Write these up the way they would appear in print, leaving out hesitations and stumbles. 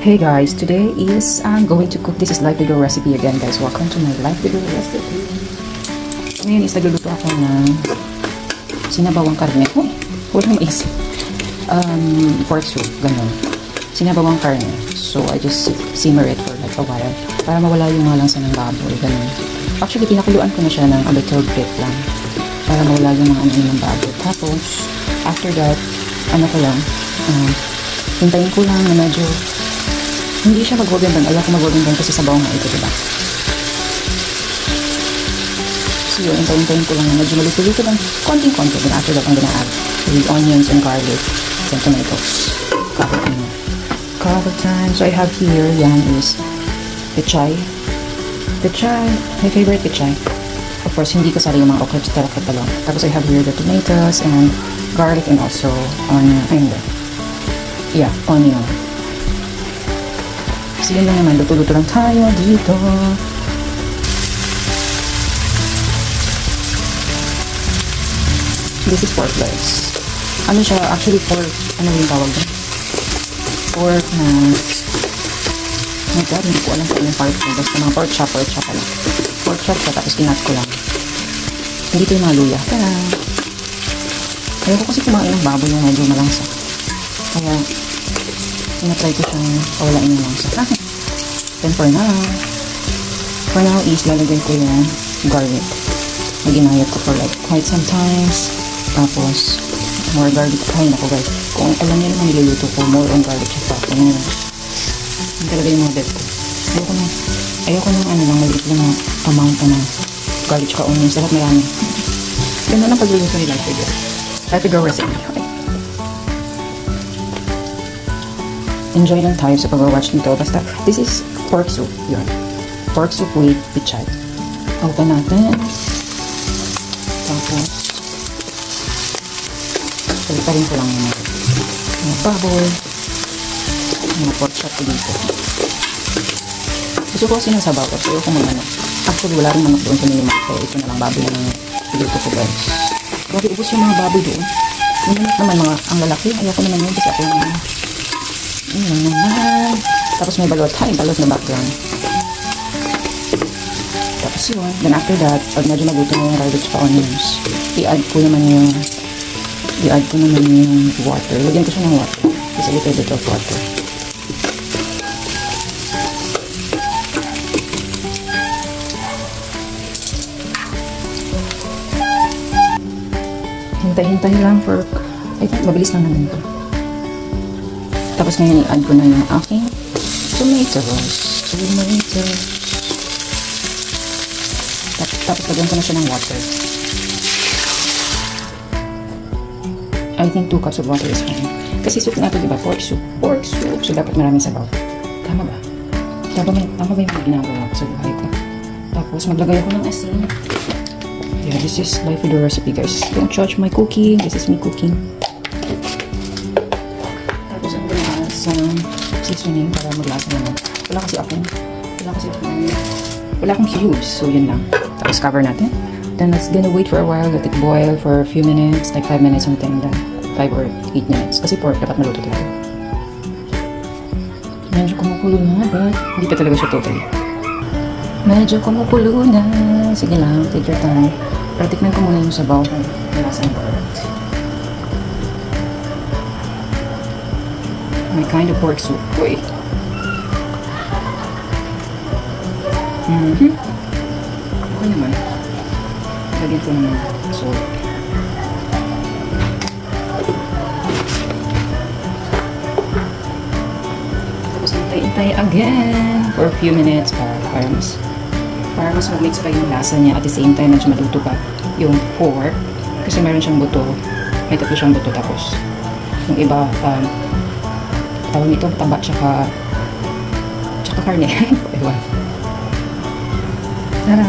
Hey guys, today is I'm going to cook. This is live video recipe again guys. Welcome to my live video recipe. Ngayon is nagluluto ako ng sinabawang karne. Walang maisip. Pork soup, ganun. Sinabawang karne. So I just simmer it for like a while para mawala yung mga langsa ng baboy, ganun. Actually, pinakuluan ko na siya ng a little bit lang para mawala yung mga ano ng baboy. Tapos, after that, hintayin ko lang na medyo hindi siya mag-golden brown. Ayaw ko mag-golden brown kasi sabaw nga ito, diba? So yun, hintayin ko lang na medyo maluto-luto lang konting-konti. Then after that, I'm gonna add the onions and garlic and tomatoes. Cover time. So I have here, yan is pechay. Pechay, my favorite pechay. Of course, hindi kasali yung mga okra at talong. Tapos I have here the tomatoes and garlic and also onion. Onion. So yun lang naman, luto-luto lang tayo dito. This is pork legs. Ano siya, actually pork, ano yung tawag doon? Pork na, oh my god, hindi ko alam kung yung part ko. Basta mga pork chop lang. Pork chop siya, tapos kinat ko lang. Hindi ito yung mga luya. Ayaw ko kasi kumain ng baboy yung medyo malangsa. Kaya, tinatry ko siyang pawalain yung langsa. Then for now is lalagay ko yung garlic. Naginayat ko for like quite some times. Tapos, more garlic. Ay, naku guys. Kung alam niyo naman niluluto ko, more on garlic siya pa. Yan talaga yung mga bet ko. Ayoko nang maliit lang na amount na garlic tsaka onions. Dapat marami. Ganun ang pagluluto ni Life Video recipe. Okay. Enjoy lang tayo sa pag-watch nito. Basta, this is pork soup. Yun. Pork soup with pechay. Open natin. Tapos, paliparin ko lang yung mga baboy. Mga pork chop ko dito. Gusto ko kasi nasabaw. Gusto ko mag-ano. Actually, wala rin manok doon sa minimum. Kaya ito na lang baboy na lang dito ko guys. Grabe, ubos yung mga baboy doon. Yung manok naman mga ang lalaki. Ayoko naman yun kasi ako naman. Tapos may balot. Balot na background. Tapos yun. Then after that, pag medyo naguto na yung garlic pa onions, i-add ko naman yung water. Lagyan ko siya ng water. Just a little bit of water. Hintay lang for, I think mabilis lang naman ito. Tapos ngayon i-add ko na yung aking tomatoes. Tapos lagyan ko na siya ng water. I think 2 cups of water is fine. Kasi soup na ito, diba? Pork soup. So dapat maraming sabaw. Tama ba? Tama ba yung ginagawa ko sa buhay ko? Tapos maglagay ako ng asin. Yeah, this is live video recipe guys. Don't judge my cooking. This is me cooking. Seasoning para maglasa naman. Wala akong cubes. So, yun lang. Tapos, cover natin. Then, let's gonna wait for a while. Let it boil for a few minutes. Like 5 minutes something. Then, 5 or 8 minutes. Kasi pork, dapat maluto talaga. Medyo kumukulo na, but hindi pa talaga siya totally. Medyo kumukulo na. Sige lang, take your time. Pero tikman ko muna yung sabaw kung nalasa ng pork. My kind of pork soup. Wait. Okay naman. Lagyan ko ng salt. Tapos hintay again for a few minutes para mas mag-mix pa yung lasa niya. At the same time, medyo maluto pa yung pork. Kasi meron siyang buto. May tatlo siyang buto. Tapos yung iba, tawag nito, taba, tsaka karne. Ewan. Tara!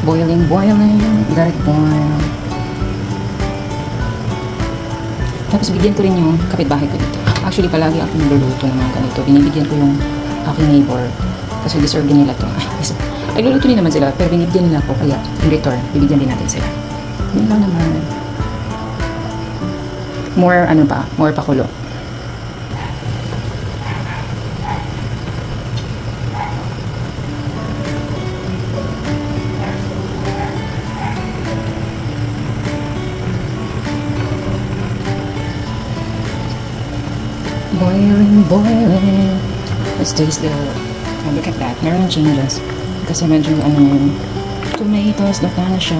Boiling. Let it boil. Tapos bigyan ko rin yung kapitbahay ko dito. Actually, palagi ako nagluluto ng mga ganito. Binibigyan ko yung aking neighbor. Kasi deserve din nila to. Ay, luluto din naman sila. Pero binibigyan nila ako. Kaya, in return, bibigyan din natin sila. Yun lang naman. More pakulo. boiling, boiling. Let's taste the, oh, look at that. Meron ng changes. Kasi medyo, ano na yun, tomatoes, lata na siya.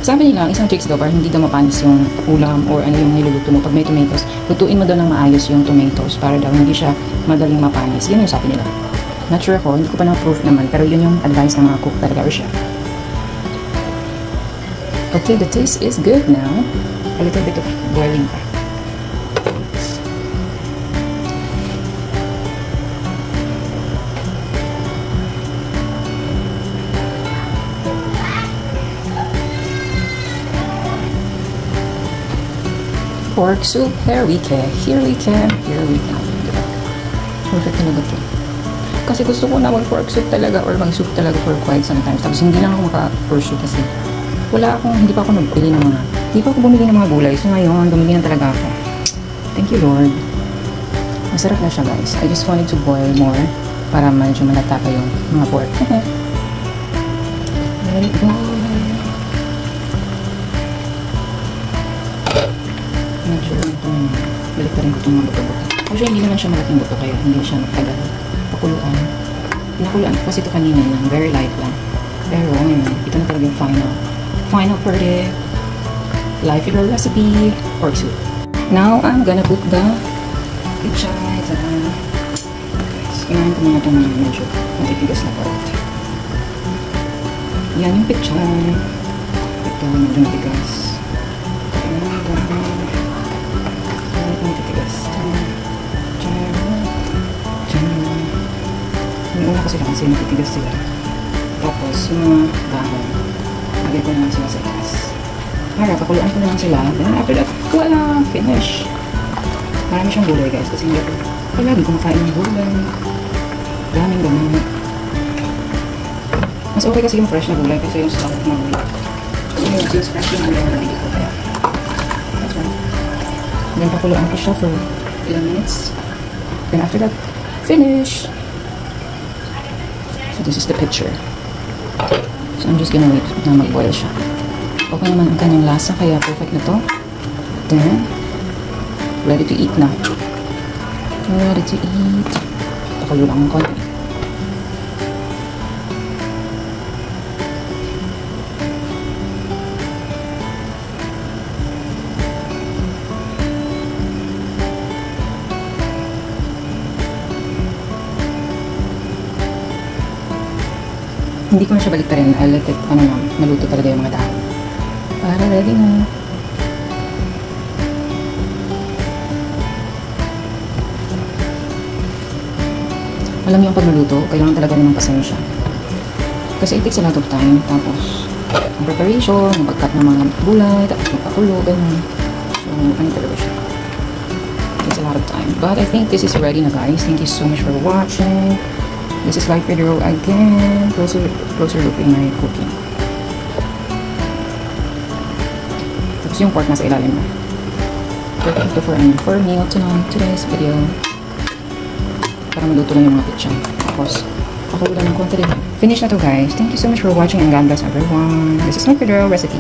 Sabi nila, isang tricks daw, para hindi daw mapanis yung ulam or ano yung niluluto mo. Pag may tomatoes, lutuin mo daw ng maayos yung tomatoes para daw hindi siya madaling mapanis. Yun yung sabi nila. Not sure ako, hindi ko pa na-proof naman, pero yun yung advice ng mga cook talaga or chef. Okay, the taste is good now. A little bit of boiling pa. Pork soup, here we can. Perfect talaga to. Kasi gusto ko na mag-pork soup talaga or mag-soup talaga for quite sometimes. Tapos hindi lang ako maka-pork soup kasi hindi pa ako bumili ng mga gulay. So ngayon, bumili na talaga ako. Thank you, Lord. Masarap na siya, guys. I just wanted to boil more para medyo malata pa yung mga pork. Let it go. Medyo balik pa rin ko itong mga buto-buto. Actually, hindi naman siya malaking buto kaya hindi siya magtagal. Pakuluan. Pinakuluan ko kasi ito kanina lang. Very light lang. Pero ngayon, ito na talaga yung final verdict. Life Girl recipe. Pork soup. Now, I'm gonna put the pichay. Guys, kinahin ko muna itong medyo matitigas na part. Yan yung pichay. Ito, medyo matigas. Yung una ko sila kasi matitigas sila. Tapos yung mga dahon, lagay ko naman sila sa gas. Para pakuluan ko naman sila. Then after that, wala, finish. Marami siyang gulay, guys, kasi hindi ako lagi kumakain ng gulay. Daming gamit. Mas okay kasi yung fresh na gulay kasi yung stock na gulay. Since fresh yung gulay na hindi ko kaya. That's right. Then pakuluan ko siya for ilang minutes. Then after that, finish! So this is the picture. So I'm just gonna wait na mag-boil siya. Okay naman ang kanyang lasa, kaya perfect na to. Then, ready to eat na. Ready to eat. Pakulo lang ng konti. Hindi ko na siya balik pa rin. I'll let it, maluto talaga yung mga dahon. Para ready na. Alam niyo yung pagluluto, kailangan talaga rin ng pasensya. Kasi it takes a lot of time. Tapos, ang preparation, ang pagkat ng mga gulay, tapos magpakulo, ganun. So, ano talaga siya. It takes a lot of time. But I think this is ready na, guys. Thank you so much for watching. This is Life Video again. Closer look in my cooking. Tapos yung pork nasa ilalim na. Perfect to for meal today's video. Para maluto lang yung mga pichay. Tapos, pakulo lang ng konti din. Finish na to, guys. Thank you so much for watching and God bless everyone. This is my video recipe.